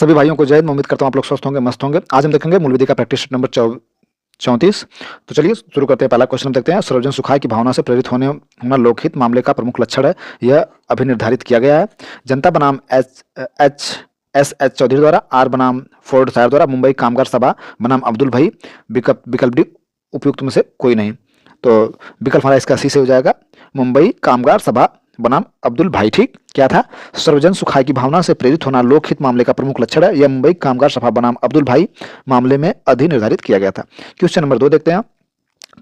सभी भाइयों को जय हिंद। मैं उम्मीद करता हूँ आप लोग स्वस्थ होंगे, मस्त होंगे। आज हम देखेंगे मूल विधि का प्रैक्टिस नंबर 34। तो चलिए शुरू करते हैं। पहला क्वेश्चन हम देखते हैं। सर्वजन सुखाय की भावना से प्रेरित होना लोकहित मामले का प्रमुख लक्षण है। यह अभी निर्धारित किया गया है। जनता बनाम एस एच चौधरी द्वारा, आर बनाम फोर्ड सायर द्वारा, मुंबई कामगार सभा बनाम अब्दुल भाई। विकल्प डी उपयुक्त में से कोई नहीं। तो विकल्प हमारा इसका सी से हो जाएगा, मुंबई कामगार सभा बनाम अब्दुल भाई। ठीक क्या था? सर्वजन सुखाय की भावना से प्रेरित होना लोकहित मामले का प्रमुख लक्षण है। यह मुंबई कामगार सभा बनाम अब्दुल भाई मामले में अधिनिर्धारित किया गया था। क्वेश्चन नंबर 2 देखते हैं।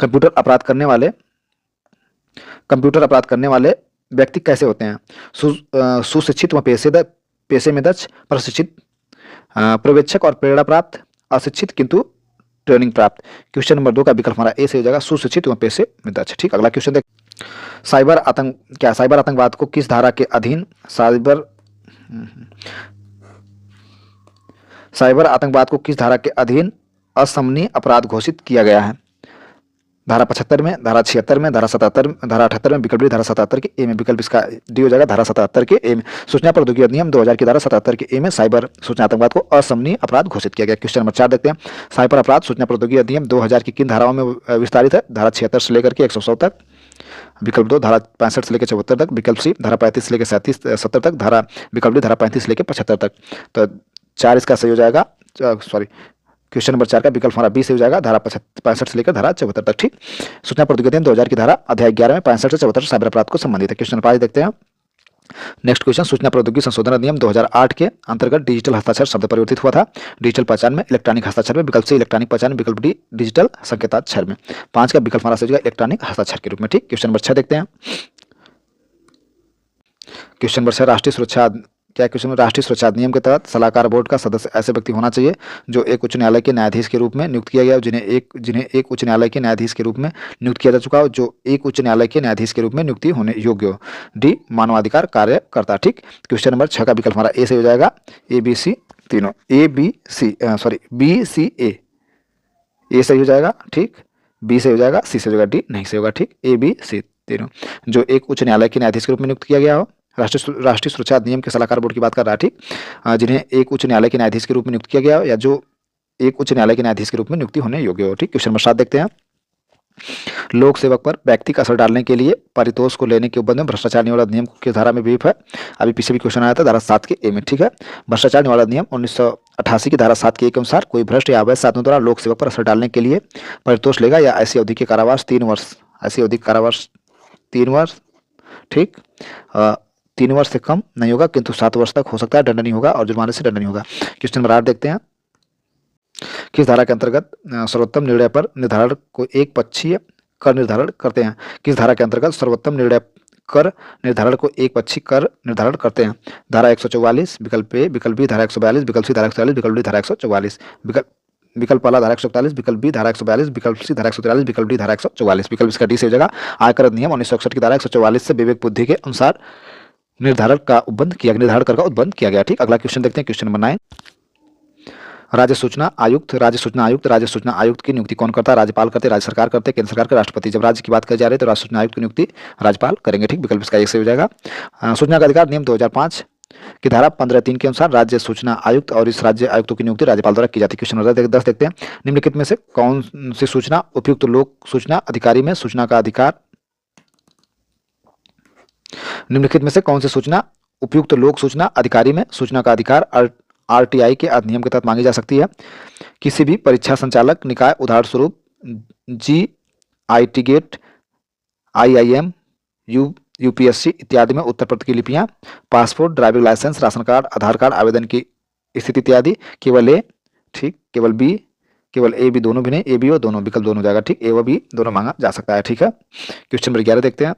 कंप्यूटर अपराध करने वाले व्यक्ति कैसे होते हैं? सुशिक्षित व पेशे में दक्ष, प्रशिक्षित, पर्यवेक्षक और प्रेरणा प्राप्त, अशिक्षित किंतु ट्रेनिंग प्राप्त। क्वेश्चन नंबर 2 का विकल्प हमारा ए से हो जाएगा, सुशिक्षित व पेशे में दक्ष। ठीक, अगला क्वेश्चन देख। साइबर आतंकवाद को किस धारा के अधीन असमनीय अपराध घोषित किया गया है? धारा 75 में, धारा 76 में, धारा 77 में, धारा 78 में, विकल्प डी धारा 77 के ए में। विकल्प इसका डी हो जाएगा, धारा 77 के ए में। सूचना प्रौद्योगिकी अधिनियम 2000 की धारा 77 के ए में साइबर सूचना आतंकवाद को असमनीय अपराध घोषित किया गया। क्वेश्चन नंबर 4 देखते हैं। साइबर अपराध सूचना प्रौद्योगिकी अधिनियम 2000 की किन धाराओं में विस्तारित है? धारा 76 से लेकर के 100 तक। विकल्प 2 धारा 65 से लेकर 74 तक। विकल्प सी धारा 35 से लेकर 70 तक। विकल्प डी धारा 35 से लेकर 75 तक। तो 4 इसका सही हो जाएगा। क्वेश्चन नंबर 4 का विकल्प हमारा बी से हो जाएगा, धारा 65 से लेकर धारा 74 तक। ठीक, सूचना प्रौद्योगिकी अधिनियम 2000 की धारा अध्याय 11 में 65 से 74 साइबर अपराध को संबंधित है। क्वेश्चन नंबर 5 देखते हैं। Next question. सूचना प्रौद्योगिकी संशोधन अधिनियम 2008 के अंतर्गत डिजिटल हस्ताक्षर शब्द परिवर्तित हुआ था। डिजिटल पहचान में, इलेक्ट्रॉनिक हस्ताक्षर में। विकल्प से इलेक्ट्रॉनिक पहचान, विकल्प डी डिजिटल संकेताक्षर में। 5 का विकल्प हमारा सही होगा, इलेक्ट्रॉनिक हस्ताक्षर के रूप में। ठीक, क्वेश्चन नंबर 6 देखते हैं। क्वेश्चन नंबर 6, राष्ट्रीय सुरक्षा अधिनियम के तहत सलाहकार बोर्ड का सदस्य ऐसे व्यक्ति होना चाहिए जो एक उच्च न्यायालय के न्यायाधीश के रूप में नियुक्त किया गया, जिन्हें एक उच्च न्यायालय के न्यायाधीश के रूप में नियुक्त किया जा चुका हो, जो एक उच्च न्यायालय के न्यायाधीश के रूप में नियुक्ति होने योग्य हो। डी मानवाधिकार कार्यकर्ता। ठीक, क्वेश्चन नंबर 6 का विकल्प हमारा ए से हो जाएगा, बी सी ए सही हो जाएगा। ठीक, बी से हो जाएगा, सी से हो जाएगा, डी नहीं से होगा। ठीक, ए बी सी तीनों, जो एक उच्च न्यायालय के न्यायाधीश के रूप में नियुक्त किया गया हो। राष्ट्रीय सुरक्षा अधिनियम के सलाहकार बोर्ड की बात कर रहा है। ठीक, जिन्हें एक उच्च न्यायालय के न्यायाधीश के रूप में नियुक्त किया गया हो, या जो एक उच्च न्यायालय के न्यायाधीश के रूप में नियुक्ति होने योग्य हो। ठीक, क्वेश्चन नंबर 7 देखते हैं। लोक सेवक पर व्यक्तिगत असर डालने के लिए परितोष को लेने के उपबंध में भ्रष्टाचार निवारण अधिनियम की धारा में विहित है। अभी पीछे भी क्वेश्चन आया था, धारा 7 के ए में। ठीक है, भ्रष्टाचार निवारण अधिनियम 1988 की धारा 7 के ए के अनुसार कोई भ्रष्ट या अवैध साधनों द्वारा लोक सेवक पर असर डालने के लिए परितोष लेगा या ऐसी अवधि के कारावास 3 वर्ष, ऐसी अवधि कारावास 3 वर्ष। ठीक, 3 वर्ष से कम नहीं होगा, किंतु 7 वर्ष तक हो सकता है, दंडनीय होगा और जुर्माने से दंडनीय होगा। क्वेश्चन नंबर 8 देखते हैं। किस धारा के अंतर्गत सर्वोत्तम निर्णय पर निर्धारण को एक पक्षीय कर निर्धारण करते हैं? किस धारा के अंतर्गत सर्वोत्तम निर्णय कर निर्धारण को एक पक्षीय कर निर्धारण करते हैं? धारा 144, विकल्प ए, विकल्प बी धारा 142, विकल्प सी धारा 140, विकल्प डी धारा 144। विकल्प पहला धारा 141, विकल्प बी धारा 142, विकल्प सी धारा 143, विकल्प डी धारा 144। विकल्प इसका डी से हो जाएगा, आयकर अधिनियम 1961 की धारा 144 से विवेक बुद्धि के अनुसार निर्धारण कर का उपबंध किया गया। ठीक, अगला क्वेश्चन देखते हैं। Question number 9। राज्य सूचना आयुक्त की नियुक्ति कौन करता है? राज्यपाल करते, राज्य सरकार करते, केंद्र सरकार के राष्ट्रपति। जब राज्य की बात करी जा रही है तो राज्य सूचना आयुक्त की नियुक्ति राज्यपाल करेंगे। ठीक, विकल्प इसका एक से हो जाएगा। सूचना का अधिकार नियम 2005 की धारा 15(3) के अनुसार राज्य सूचना आयुक्त और इस राज्य आयुक्तों की नियुक्ति राज्यपाल द्वारा की जाती है। क्वेश्चन नंबर 10 देखते हैं। निम्नलिखित में से कौन सी सूचना उपयुक्त लोक सूचना अधिकारी में सूचना का अधिकार उपयुक्त लोक सूचना अधिकारी में सूचना का अधिकार आरटीआई के अधिनियम के तहत मांगी जा सकती है? किसी भी परीक्षा संचालक निकाय, उदाहरण स्वरूप GIT गेट, IIM, UPSC इत्यादि में उत्तर प्रतिलिपियां, passport, driving licence, ration card, Aadhaar card, आवेदन की स्थिति इत्यादि। केवल ए, ठीक, केवल बी, केवल ए बी दोनों भी नहीं, ए बी और दोनों, विकल्प दोनों जाएगा। ठीक, ए व बी दोनों मांगा जा सकता है। ठीक है, क्वेश्चन नंबर 11 देखते हैं।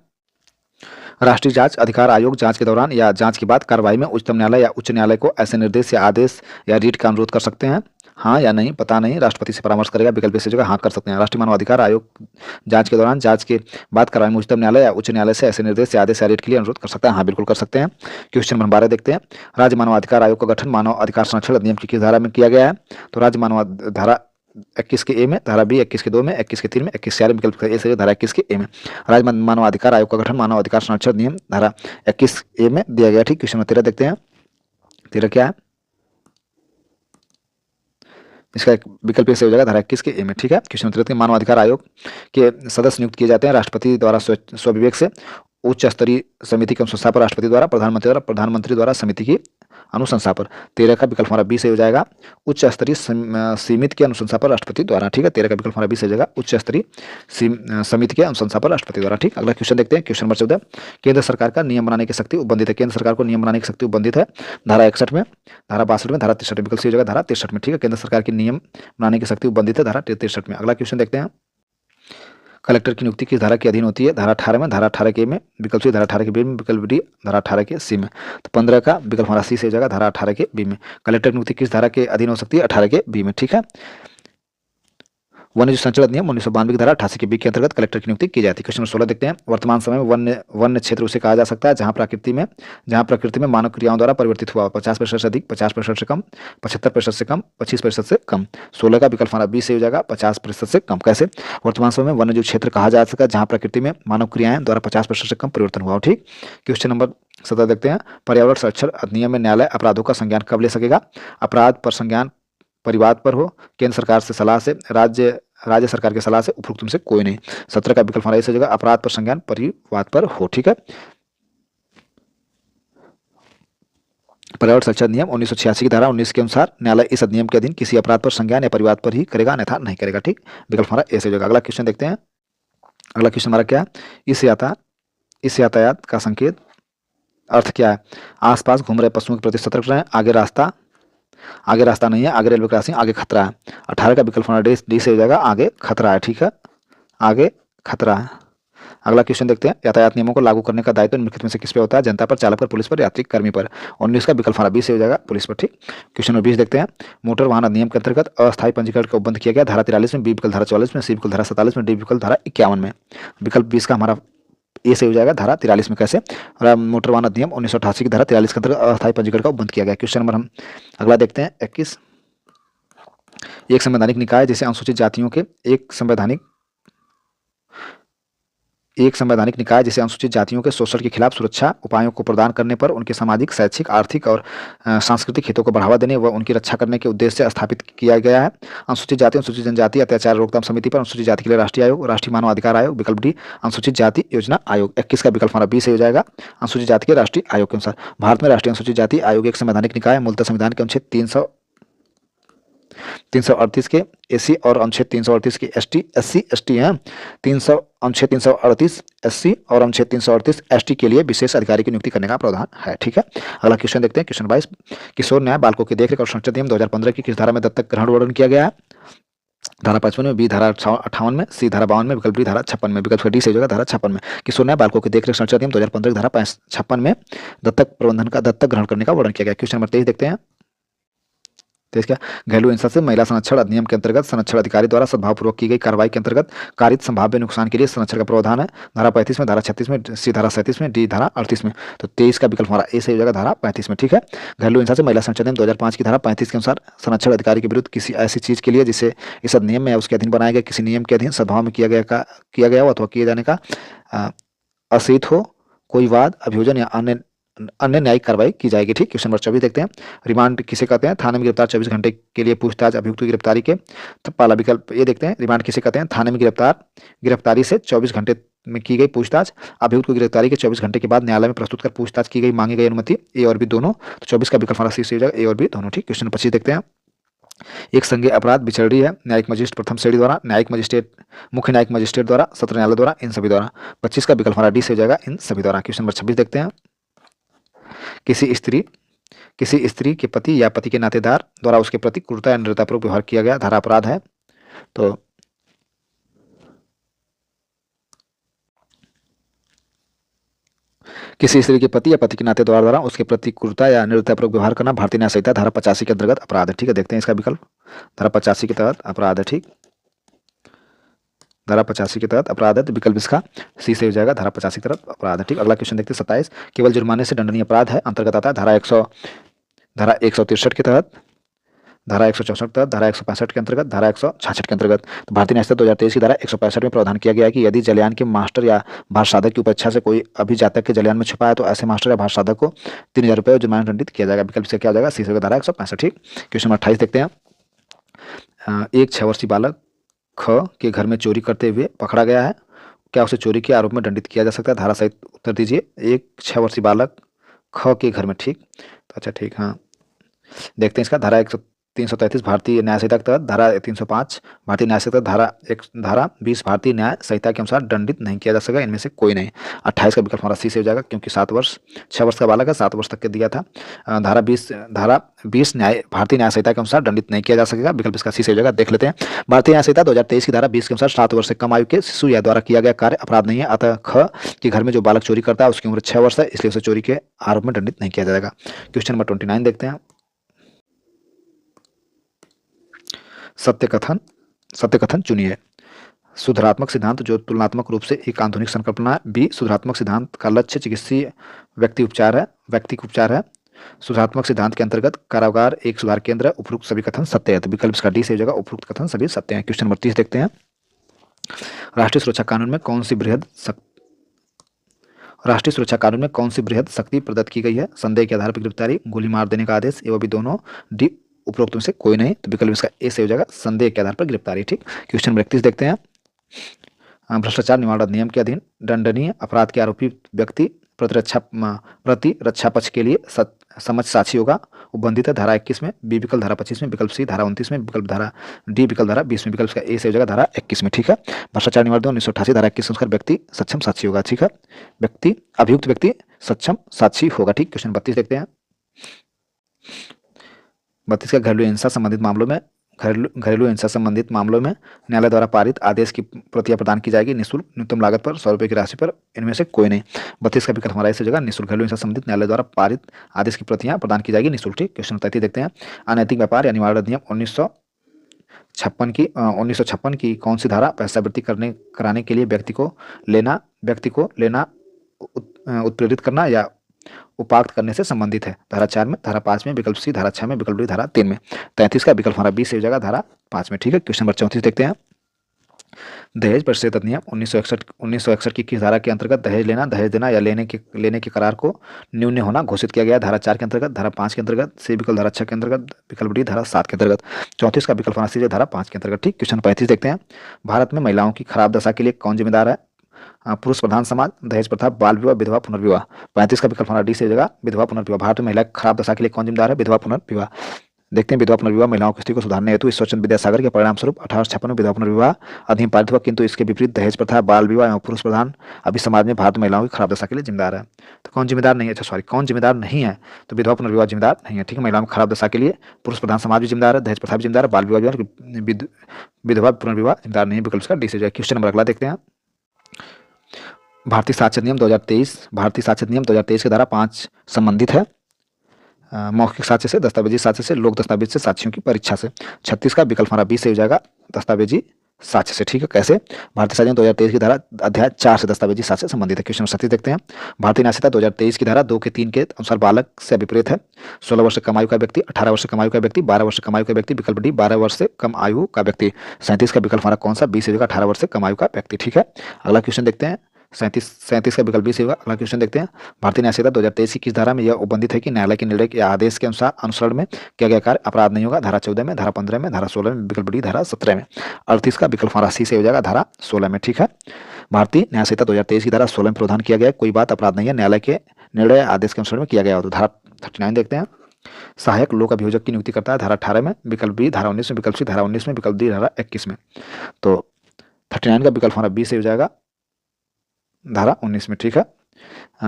राष्ट्रीय जांच अधिकार आयोग जांच के दौरान या जांच के बाद कार्रवाई में उच्चतम न्यायालय या उच्च न्यायालय को ऐसे निर्देश या आदेश या रीट का अनुरोध कर सकते हैं? हाँ या नहीं, पता नहीं, राष्ट्रपति से परामर्श करेगा। विकल्प से जगह हाँ कर सकते हैं। राष्ट्रीय मानवाधिकार आयोग जांच के दौरान जांच के बाद कार्रवाई में उच्चतम न्यायालय या उच्च न्यायालय से ऐसे निर्देश या आदेश या रीट के लिए अनुरोध कर सकता है? हाँ, बिल्कुल कर सकते हैं। क्वेश्चन नंबर 12 देखते हैं। राज्य मानवाधिकार आयोग का गठन मानव अधिकार संरक्षण अधिनियम की किस धारा में किया गया है? तो राज्य मानव धारा 21 के ए में, धारा बी 21 के 2 में, 21 के 3 में, 21 के 4 में, विकल्प ए से धारा 21 के ए में। राज्य मानवाधिकार आयोग का गठन मानव अधिकार संरक्षण नियम धारा 21 ए में दिया गया। ठीक, क्वेश्चन नंबर 13 देखते हैं। 13 क्या है? इसका एक विकल्प ए सही हो जाएगा धारा 21 के ए में। ठीक है, क्वेश्चन नंबर 33 मानवाधिकार आयोग के सदस्य नियुक्त किए जाते हैं राष्ट्रपति द्वारा स्वविवेक से, उच्च स्तरीय समिति की अनुशंसा पर राष्ट्रपति द्वारा, प्रधानमंत्री द्वारा समिति की अनुशंसा पर। 13 का विकल्प हमारा बी सही हो जाएगा, उच्च स्तरीय समिति की अनुशंसा पर राष्ट्रपति द्वारा। ठीक है, 13 का विकल्प हमारा बी सही हो जाएगा, उच्च स्तरीय समिति की अनुशंसा पर राष्ट्रपति द्वारा। ठीक, अगला क्वेश्चन देखते हैं, क्वेश्चन नंबर 14 केंद्र सरकार का नियम बनाने की शक्ति उपबंधित है। केंद्र सरकार को नियम बनाने की शक्ति उपबंधित है धारा 61 में, धारा 62 में, धारा 63 में। विकल्प सही हो जाएगा धारा 63 में। ठीक है, केंद्र सरकार की नियम बनाने की शक्ति उपबंधित है धारा 63 में। अगला क्वेश्चन देखते हैं, कलेक्टर की नियुक्ति किस धारा के अधीन होती है। धारा 18 में, धारा 18 के में, विकल्प सी धारा 18 के बी में, विकल्प डी धारा 18 के सी में। तो 15 का विकल्प हमारा सी से हो जाएगा धारा 18 के बी में। कलेक्टर की नियुक्ति किस धारा के अधीन हो सकती है, 18 के बी में। ठीक है, वन्य जीव संरक्षण अधिनियम 1992 की धारा 88 के बी के अंतर्गत कलेक्टर की नियुक्ति की जाती है। क्वेश्चन नंबर 16 देखते हैं, वर्तमान समय में वन्य क्षेत्र उसे कहा जा सकता है जहां प्रकृति में मानव क्रियाओं द्वारा परिवर्तित हुआ 50% से अधिक, 50% से कम, 75% से कम, 25% से कम। 16 का विकल्प हमारा बी से हो जाएगा 50% से कम। कैसे, वर्तमान समय में वन्य जीव क्षेत्र कहा जा सकता है जहां प्रकृति में मानव क्रियाएं द्वारा 50% से कम परिवर्तन हुआ हो। ठीक, क्वेश्चन नंबर 17 देखते हैं, पर्यावरण संरक्षण अधिनियम में न्यायालय अपराधों का संज्ञान कब ले सकेगा। अपराध पर संज्ञान परिवाद पर हो, केंद्र सरकार से सलाह से, राज्य सरकार की सलाह से, उपरोक्त में से कोई नहीं। 17 का विकल्प हमारा इस जगह अपराध पर संज्ञान परिवाद पर हो। ठीक है, पर्यावरण संरक्षण अधिनियम 1986 की धारा 19 के अनुसार न्यायालय इस अधिनियम के अधीन किसी अपराध पर संज्ञान या परिवाद पर ही करेगा, अन्यथा नहीं करेगा। ठीक, विकल्प हमारा ए से हो जाएगा। अगला क्वेश्चन देखते हैं, अगला क्वेश्चन हमारा क्या है, इस यातायात का संकेत अर्थ क्या है। आसपास घूम रहे पशुओं के प्रति सतर्क रहें, आगे रास्ता नहीं है, आगे रेलवे क्रॉसिंग, आगे खतरा है। 18 का विकल्प हमारा डी से हो जाएगा आगे खतरा है। ठीक है, आगे खतरा है। अगला क्वेश्चन देखते हैं, यातायात नियमों को लागू करने का दायित्व निम्नलिखित में से किस पे होता है। जनता पर, चालक पर, पुलिस पर, यात्री कर्मी पर। 19 का विकल्प हमारा बी से हो जाएगा पुलिस पर। ठीक, क्वेश्चन नंबर 20 देखते हैं, मोटर वाहन अधिनियम के अंतर्गत अस्थायी पंजीकरण का उपबंध किया गया धारा 43 में, बी विकल्प धारा 44 में, सी विकल्प धारा 47 में, डी विकल्प धारा 51 में। विकल्प 20 का हमारा ए से हो जाएगा धारा 43 में। कैसे, मोटर वाहन अधिनियम 1988 की धारा 43 के अंतर्गत अस्थायी पंजीकरण का उपबंध किया गया। क्वेश्चन नंबर हम अगला देखते हैं 21, एक संवैधानिक निकाय जिसे अनुसूचित जातियों के एक संवैधानिक निकाय जिसे अनुसूचित जातियों के शोषण के खिलाफ सुरक्षा उपायों को प्रदान करने पर उनके सामाजिक, शैक्षिक, आर्थिक और सांस्कृतिक हितों को बढ़ावा देने व उनकी रक्षा करने के उद्देश्य से स्थापित किया गया है। अनुसूचित जाति, अनुसूचित जनजाति अत्याचार रोकथाम समिति पर, अनुसूचित जाति के लिए राष्ट्रीय आयोग, राष्ट्रीय मानव अधिकार आयोग। विकल्प डी अनुसूचित जाति योजना आयोग। 21 का विकल्प हमारा बी से हो जाएगा अनुसूचित जाति के राष्ट्रीय आयोग के अनुसार। भारत में राष्ट्रीय अनुसूचित जाति आयोग एक संवैधानिक निकाय है, मूलतः संविधान के अनुच्छेद 338 के एससी और अनुच्छेद 338 के एससी एसटी हैं। अनुच्छेद 338 एससी और अनुच्छेद 338 एसटी के लिए विशेष अधिकारी की नियुक्ति करने का प्रावधान है। ठीक है, अगला क्वेश्चन देखते हैं, क्वेश्चन 22, किशोर न्याय बालकों की देखरेख और संरक्षण अधिनियम 2015 की किस धारा में दत्तक ग्रहण वर्णन किया गया है। धारा 55 में, बी धारा 58 में, सी धारा 52 में, विकल्प डी धारा 56 में। विकल्प डी से हो जाएगा धारा 56 में। किशोर न्याय बालकों की देखरेख संरक्षण अधिनियम 2015 की धारा 56 में दत्तक ग्रहण करने का वर्णन किया गया। क्वेश्चन नंबर 23 देखते हैं, तो इसका घरेलू हिंसा से महिला संरक्षण अधिनियम के अंतर्गत संरक्षण अधिकारी द्वारा सद्भावपूर्वक की गई कार्रवाई के अंतर्गत कारित संभाव्य नुकसान के लिए संरक्षण का प्रावधान है। धारा 35 में, धारा 36 में, सी धारा 37 में, डी धारा 38 में। तो 23 का विकल्प हमारा ए से हो जाएगा धारा 35 में। ठीक है, घरेलू हिंसा से महिला संरक्षण अधिनियम 2005 की धारा 35 के अनुसार संरक्षण अधिकारी के विरुद्ध किसी ऐसी चीज के लिए जिसे इस अधिनियम में या उसके अधीन बनाए गए किसी नियम के अधीन सद्भाव में किया गया हो अथवा किए जाने का असित हो, कोई वाद, अभियोजन या अन्य न्यायिक कार्रवाई की जाएगी। ठीक, क्वेश्चन नंबर 24 देखते हैं, रिमांड किसे कहते हैं। थाने में गिरफ्तार 24 घंटे के लिए पूछताछ अभियुक्त की गिरफ्तारी के। तो पहला विकल्प ये देखते हैं, रिमांड किसे कहते हैं। थाने में गिरफ्तारी से 24 घंटे में की गई पूछताछ, अभियुक्त की गिरफ्तारी के 24 घंटे के बाद न्यायालय में प्रस्तुत कर पूछताछ की गई मांगी गई अनुमति। ए और बी दोनों। तो 24 का विकल्प हमारा सी से हो जाएगा ए और बी दोनों। ठीक, क्वेश्चन 25 देखते हैं, एक संज्ञेय अपराध बिचौली है न्यायिक मजिस्ट्रेट प्रथम श्रेणी द्वारा, न्यायिक मजिस्ट्रेट, मुख्य न्यायिक मजिस्ट्रेट द्वारा, सत्र न्यायालय द्वारा, इन सभी द्वारा। 25 का विकल्प हमारा डी से हो जाएगा इन सभी द्वारा। क्वेश्चन नंबर 26 देखते हैं, किसी स्त्री के पति या पति के नातेदार द्वारा उसके प्रति क्रूरता या निर्दयतापूर्वक व्यवहार किया गया धारा अपराध है। तो किसी स्त्री के पति या पति के नातेदार द्वारा उसके प्रति क्रूरता या निर्दयतापूर्वक व्यवहार करना भारतीय न्याय संहिता धारा 85 के अंतर्गत अपराध है। ठीक है, देखते हैं इसका विकल्प, धारा 85 के तहत अपराध है। ठीक, धारा 85 के तहत अपराध है, तो विकल्प इसका सी से हो जाएगा धारा 85 के तहत अपराध है। ठीक, अगला क्वेश्चन देखते हैं 27, केवल जुर्माने से दंडनीय अपराध है अंतर्गत आता है धारा 163 के तहत, धारा 164 के तहत, धारा 165 के अंतर्गत, धारा 166 के अंतर्गत। तो भारतीय न्याय संहिता 2023 की धारा 165 में प्रावधान किया गया है कि यदि जलयान के मास्टर या भाषा साधक की उपेक्षा से कोई अभिजातक के जलयान में छिपा है तो ऐसे मास्टर या भाषा साधक को 3000 रुपये जुर्माना दंडित किया जाएगा। विकल्प से क्या हो जाएगा सी से धारा 165। ठीक, क्वेश्चन नंबर 28 देखते हैं, एक 6 वर्षीय बालक ख के घर में चोरी करते हुए पकड़ा गया है, क्या उसे चोरी के आरोप में दंडित किया जा सकता है? धारा सहित उत्तर दीजिए। एक 6 वर्षीय बालक ख के घर में, ठीक। तो अच्छा ठीक, हाँ देखते हैं इसका। धारा 333 भारतीय न्याय संहिता के तहत, धारा 305 भारतीय न्याय संहिता, धारा 20 भारतीय न्याय संहिता के अनुसार दंडित नहीं किया जा सकेगा, इनमें से कोई नहीं। 28 का विकल्प हमारा सी से हो जाएगा, क्योंकि 6 वर्ष का बालक है, 7 वर्ष तक के दिया था। धारा 20 न्याय भारतीय न्याय संहिता के अनुसार दंडित नहीं किया जा सकेगा, विकल्प इसका सी से हो जाएगा। देख लेते हैं। भारतीय न्याय संहिता 2023 की धारा 20 के अनुसार 7 वर्ष से कम आयु के शिशु या द्वारा किया गया कार्य अपराध नहीं है, अतः ख के घर में जो बालक चोरी करता है उसकी उम्र 6 वर्ष है, इसलिए उसे चोरी के आरोप में दंडित नहीं किया जाएगा। क्वेश्चन नंबर 29 देखते हैं। सत्य कथन चुनिए। सुधारात्मक सिद्धांत जो तुलनात्मक रूप से एक आधुनिक संकल्पना है। बी, सुधारात्मक सिद्धांत का लक्ष्य चिकित्सीय व्यक्ति उपचार है। सुधारात्मक सिद्धांत के अंतर्गत कारागार एक सुधार केंद्र है। उपरोक्त सभी कथन सत्य है, तो विकल्प इसका डी से हो जाएगा। उपरोक्त कथन सभी सत्य हैं। क्वेश्चन नंबर 30 देखते हैं। राष्ट्रीय सुरक्षा कानून में कौन सी बृहद शक्ति प्रदत्त की गई है? संदेह के आधार पर गिरफ्तारी, गोली मार देने का आदेश, एवं भी दोनों, डी उपरोक्त में से कोई नहीं, तो विकल्प इसका ए से हो जाएगा। संदेह के आधार पर गिरफ्तारी, ठीक। क्वेश्चन नंबर 31 देखते हैं। भ्रष्टाचार निवारण अधिनियम के अधीन दंडनीय अपराध के आरोपी व्यक्ति प्रतिरक्षा पक्ष के लिए समझ साक्षी होगा। उपबंधित है धारा 21 में, बी विकल्प धारा 25 में, विकल्प सी धारा 29 में, विकल्प धारा डी विकल्प धारा 20 में, विकल्प का ए से हो जाएगा धारा 21 में, ठीक है। भ्रष्टाचार निवारण 1988 धारा 21 अनुसार व्यक्ति सक्षम साक्षी होगा, ठीक है। अभियुक्त व्यक्ति सक्षम साक्षी होगा, ठीक। क्वेश्चन 32 देखते हैं। 32 का घरेलू हिंसा संबंधित मामलों में न्यायालय द्वारा पारित आदेश की प्रतियां प्रदान की जाएगी निःशुल्क, न्यूनतम लागत पर 100 रुपये की राशि पर, इनमें से कोई नहीं। 32 का विकल्प हमारा इस जगह निःशुल्क। घरेलू हिंसा संबंधित न्यायालय द्वारा पारित आदेश की प्रतियां प्रदान की जाएगी निःशुल्क, ठीक। क्वेश्चन 33 देखते हैं। अनैतिक व्यापार या निवारण अधिनियम 1956 की कौन सी धारा पैसावृत्ति कराने के लिए व्यक्ति को लेना उत्प्रेरित करना या उपाक्त करने से संबंधित है? धारा 4 में, धारा 5 में, विकल्प सी धारा 6 में, विकल्प डी धारा 3 में। 33 का विकल्प हमारा 20 से हो जाएगा धारा 5 में, ठीक है। क्वेश्चन नंबर 34 देखते हैं। दहेज प्रतिषेध अधिनियम 1961 की किस धारा के अंतर्गत दहेज लेना, दहेज देना या लेने के करार को न्यून होना घोषित किया गया? धारा 4 के अंतर्गत, धारा 5 के अंतर्गत, सी विकल्प धारा 6 के अंतर्गत, विकल्प डी धारा 7 के अंतर्गत। 34 का विकल्प होना धारा 5 के अंतर्गत, ठीक। क्वेश्चन 35 देखते हैं। भारत में महिलाओं की खराब दशा के लिए कौन जिम्मेदार है? पुरुष प्रधान समाज, दहेज प्रथा, बाल विवाह, विधवा पुनर्विवाह। 35 का विकल्प हमारा डी से हो जाएगा विधवा पुनर्विवाह। भारत में महिला खराब दशा के लिए कौन जिम्मेदार है? विधवा पुनर्विवाह। देखते हैं। विधवा पुनर्विवाह महिलाओं की स्थिति को सुधारने हेतु ईश्वरचंद्र विद्यासागर के परिणाम स्वरूप 1856 में विधवा पुनर्विवाह अधिनियम पारित हुआ, किंतु इसके विपरीत दहेज प्रथा, बाल विवाह एवं पुरुष प्रधान अभी समाज में भारत महिलाओं की खराब दशा के लिए जिम्मेदार है। तो कौन जिम्मेदार नहीं है? कौन जिम्मेदार नहीं है? तो विधवा पुनर्विवाह जिम्मेदार नहीं है, ठीक है। महिलाओं की खराब दशा के लिए पुरुष प्रधान समाज भी जिम्मेदार है, दहेज प्रथा भी जिम्मेदार है, बाल विवाह, विधवा पुनर्विवाह जिम्मेदार नहीं है, विकल्प का डी से जाए। क्वेश्चन नंबर अगला देखते हैं। भारतीय साक्ष्य अधिनियम 2023 की धारा 5 संबंधित है मौखिक साक्ष्य से, दस्तावेजी साक्ष्य से, लोक दस्तावेज से, साक्ष्यों की परीक्षा से। 36 का विकल्प हमारा 20 से हो जाएगा दस्तावेजी साक्ष्य से, ठीक है। कैसे? भारतीय साक्ष्य 2023 की धारा अध्याय 4 से दस्तावेजी साक्ष्य से संबंधित है। क्वेश्चन 37 देखते हैं। भारतीय न्याय संहिता 2023 की धारा 2 के 3 के अनुसार बालक से विपरीत है। 16 वर्ष से कम आयु का व्यक्ति, 18 वर्ष से कम आयु का व्यक्ति, 12 वर्ष से कम आयु का व्यक्ति, विकल्प डी 12 वर्ष से कम आयु का व्यक्ति। 37 का विकल्प हमारा कौन सा? 20 से होगा 18 वर्ष से कम आयु का व्यक्ति, ठीक है। अगला क्वेश्चन देखते हैं। 37 का विकल्प 20 होगा। अगला क्वेश्चन देखते हैं। भारतीय न्याय संहिता 2023 की किस धारा में यह उपबंधित है कि न्यायालय के निर्णय या आदेश के अनुसार अनुसरण में किया गया कार्य अपराध नहीं होगा? धारा 14 में, धारा 15 में, धारा 16 में, विकल्प डी धारा 17 में। 38 का विकल्प हमारा सी से हो जाएगा धारा 16 में, ठीक है। भारतीय न्याय संहिता 2023 की धारा 16 में प्रावधान किया गया कोई बात अपराध नहीं है, न्यायालय के निर्णय आदेश के अनुसार में किया गया हो। तो धारा 39 देखते हैं। सहायक लोक अभियोजक की नियुक्ति करता है, धारा 18 में, विकल्प बी धारा 19 में, विकल्प सी धारा 19 में, विकल्प डी धारा 21 में। तो 39 का विकल्प हमारा बी से हो जाएगा धारा 19 में, ठीक है।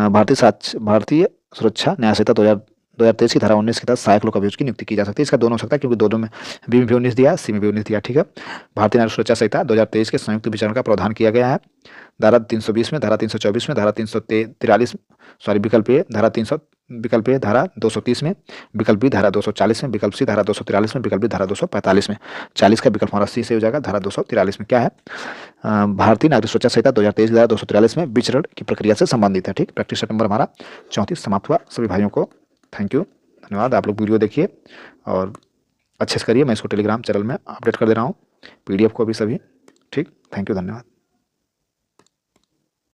भारतीय सुरक्षा न्याय संहिता 2023 की धारा 19 के तहत सहायक लोक अभियोजक की नियुक्ति की जा सकती है। इसका दोनों हो सकता है, क्योंकि दोनों में बी में भी 19 दिया, सी में भी 19 दिया, ठीक है। भारतीय न्याय सुरक्षा संहिता 2023 के संयुक्त विचारण का प्रावधान किया गया है धारा 320 में, धारा 324 में, धारा 343 विकल्प ए धारा 300, विकल्प ए धारा 230 में, विकल्प बी धारा 240 में, विकल्प सी धारा 243 में, विकल्प डी धारा 245 में। 40 का विकल्प हमारा सी से हो जाएगा धारा 243 में। क्या है? भारतीय नागरिक सुरक्षा संहिता 2023 की धारा 243 में विचरण की प्रक्रिया से संबंधित है, ठीक। प्रैक्टिस नंबर हमारा 34 समाप्त हुआ। सभी भाइयों को थैंक यू, धन्यवाद। आप लोग वीडियो देखिए और अच्छे से करिए। मैं इसको टेलीग्राम चैनल में अपडेट कर दे रहा हूँ, PDF को भी सभी, ठीक। थैंक यू, धन्यवाद।